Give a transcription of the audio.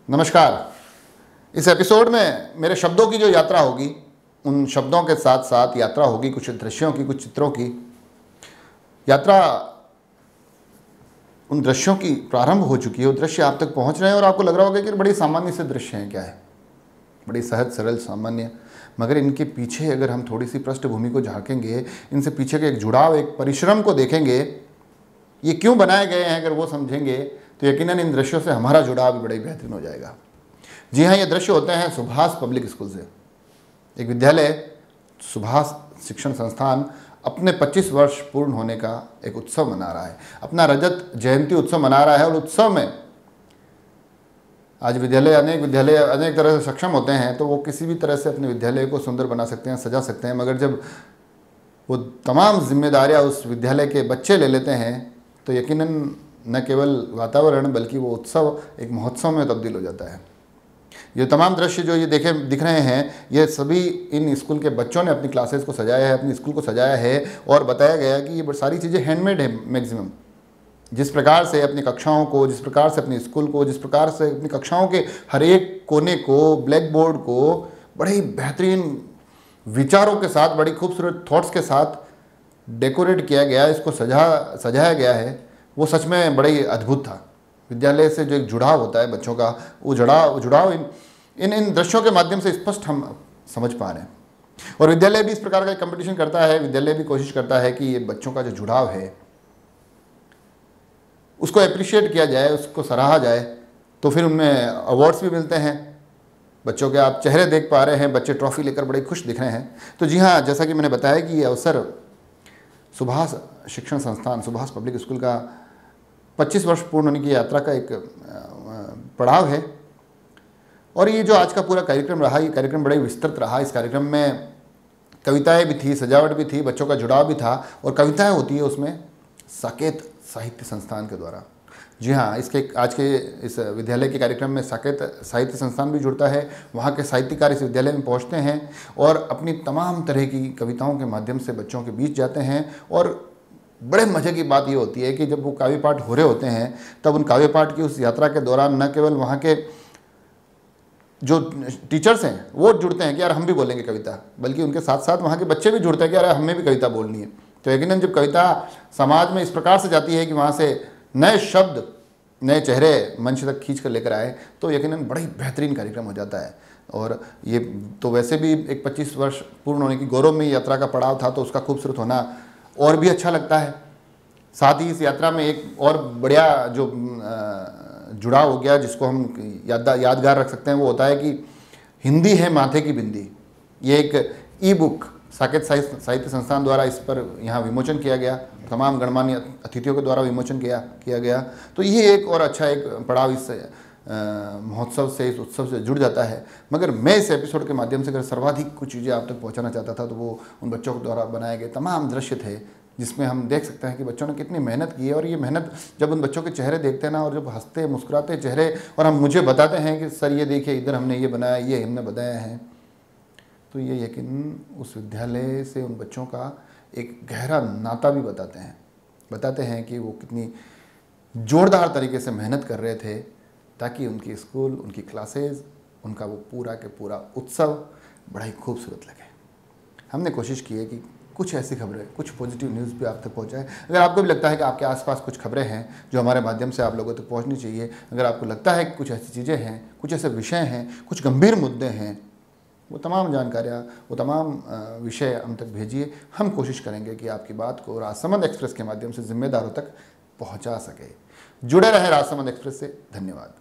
नमस्कार। इस एपिसोड में मेरे शब्दों की जो यात्रा होगी, उन शब्दों के साथ साथ यात्रा होगी कुछ दृश्यों की, कुछ चित्रों की। यात्रा उन दृश्यों की प्रारंभ हो चुकी है, वो दृश्य आप तक पहुंच रहे हैं और आपको लग रहा होगा कि बड़ी सामान्य से दृश्य हैं, क्या है, बड़ी सहज सरल सामान्य, मगर इनके पीछे अगर हम थोड़ी सी पृष्ठभूमि को झांकेंगे, इनसे पीछे के एक जुड़ाव, एक परिश्रम को देखेंगे, ये क्यों बनाए गए हैं, अगर वो समझेंगे तो यकीनन इन दृश्यों से हमारा जुड़ाव भी बड़ा ही बेहतरीन हो जाएगा। जी हाँ, ये दृश्य होते हैं सुभाष पब्लिक स्कूल से। एक विद्यालय, सुभाष शिक्षण संस्थान, अपने 25 वर्ष पूर्ण होने का एक उत्सव मना रहा है, अपना रजत जयंती उत्सव मना रहा है। और उत्सव में आज अनेक विद्यालय अनेक तरह से सक्षम होते हैं, तो वो किसी भी तरह से अपने विद्यालय को सुंदर बना सकते हैं, सजा सकते हैं, मगर जब वो तमाम जिम्मेदारियां उस विद्यालय के बच्चे ले लेते हैं तो यकीनन न केवल वातावरण बल्कि वो उत्सव एक महोत्सव में तब्दील हो जाता है। ये तमाम दृश्य जो ये दिख रहे हैं, ये सभी इन स्कूल के बच्चों ने अपनी क्लासेस को सजाया है, अपनी स्कूल को सजाया है, और बताया गया है कि ये सारी चीज़ें हैंडमेड है मैक्सिमम। जिस प्रकार से अपनी कक्षाओं को, जिस प्रकार से अपनी स्कूल को, जिस प्रकार से अपनी कक्षाओं के हर एक कोने को, ब्लैक बोर्ड को बड़े ही बेहतरीन विचारों के साथ, बड़ी खूबसूरत थॉट्स के साथ डेकोरेट किया गया, इसको सजाया गया है, वो सच में बड़ा ही अद्भुत था। विद्यालय से जो एक जुड़ाव होता है बच्चों का, वो जुड़ाव इन दृश्यों के माध्यम से स्पष्ट हम समझ पा रहे हैं। और विद्यालय भी इस प्रकार का कंपटीशन करता है, विद्यालय भी कोशिश करता है कि ये बच्चों का जो जुड़ाव है उसको अप्रिशिएट किया जाए, उसको सराहा जाए, तो फिर उनमें अवार्ड्स भी मिलते हैं। बच्चों के आप चेहरे देख पा रहे हैं, बच्चे ट्रॉफी लेकर बड़े खुश दिख रहे हैं। तो जी हाँ, जैसा कि मैंने बताया कि ये अवसर सुभाष शिक्षण संस्थान, सुभाष पब्लिक स्कूल का 25 वर्ष पूर्ण होने की यात्रा का एक पड़ाव है। और ये जो आज का पूरा कार्यक्रम रहा, ये कार्यक्रम बड़ा ही विस्तृत रहा। इस कार्यक्रम में कविताएं भी थी, सजावट भी थी, बच्चों का जुड़ाव भी था। और कविताएं होती है उसमें साकेत साहित्य संस्थान के द्वारा। जी हाँ, आज के इस विद्यालय के कार्यक्रम में साकेत साहित्य संस्थान भी जुड़ता है। वहाँ के साहित्यकार इस विद्यालय में पहुँचते हैं और अपनी तमाम तरह की कविताओं के माध्यम से बच्चों के बीच जाते हैं। और बड़े मज़े की बात ये होती है कि जब वो काव्य पाठ हो रहे होते हैं, तब उन काव्य पाठ की उस यात्रा के दौरान न केवल वहाँ के जो टीचर्स हैं वो जुड़ते हैं कि यार हम भी बोलेंगे कविता, बल्कि उनके साथ साथ वहाँ के बच्चे भी जुड़ते हैं कि यार हमें भी कविता बोलनी है। तो यकीनन जब कविता समाज में इस प्रकार से जाती है कि वहाँ से नए शब्द, नए चेहरे मंच तक खींच कर लेकर आए, तो यकीनन बड़ा ही बेहतरीन कार्यक्रम हो जाता है। और ये तो वैसे भी एक 25 वर्ष पूर्ण होने की गौरव में यात्रा का पड़ाव था, तो उसका खूबसूरत होना और भी अच्छा लगता है। साथ ही इस यात्रा में एक और बढ़िया जो जुड़ाव हो गया, जिसको हम यादगार रख सकते हैं, वो होता है कि हिंदी है माथे की बिंदी। ये एक ई बुक साकेत साहित्य संस्थान द्वारा इस पर यहाँ विमोचन किया गया, तमाम गणमान्य अतिथियों के द्वारा विमोचन किया गया। तो ये एक और अच्छा एक पड़ाव इस महोत्सव से, इस उत्सव से जुड़ जाता है। मगर मैं इस एपिसोड के माध्यम से अगर सर्वाधिक कुछ चीज़ें आप तक पहुंचाना चाहता था, तो वो उन बच्चों के द्वारा बनाए गए तमाम दृश्य थे, जिसमें हम देख सकते हैं कि बच्चों ने कितनी मेहनत की है। और ये मेहनत जब उन बच्चों के चेहरे देखते हैं ना, और जब हंसते मुस्कुराते चेहरे, और हम मुझे बताते हैं कि सर ये देखिए इधर हमने ये बनाया, ये हमने बताया है, तो ये यकीन उस विद्यालय से उन बच्चों का एक गहरा नाता भी बताते हैं कि वो कितनी जोरदार तरीके से मेहनत कर रहे थे, ताकि उनकी स्कूल, उनकी क्लासेस, उनका वो पूरा के पूरा उत्सव बड़ा ही खूबसूरत लगे। हमने कोशिश की है कि कुछ ऐसी खबरें, कुछ पॉजिटिव न्यूज़ भी आप तक पहुंचाए। अगर आपको भी लगता है कि आपके आसपास कुछ खबरें हैं जो हमारे माध्यम से आप लोगों तक पहुंचनी चाहिए, अगर आपको लगता है कि कुछ ऐसी चीज़ें हैं, कुछ ऐसे विषय हैं, कुछ गंभीर मुद्दे हैं, वो तमाम जानकारियाँ, वो तमाम विषय हम तक भेजिए। हम कोशिश करेंगे कि आपकी बात को राजसमंद एक्सप्रेस के माध्यम से जिम्मेदारों तक पहुँचा सके। जुड़े रहें राजसमंद एक्सप्रेस से। धन्यवाद।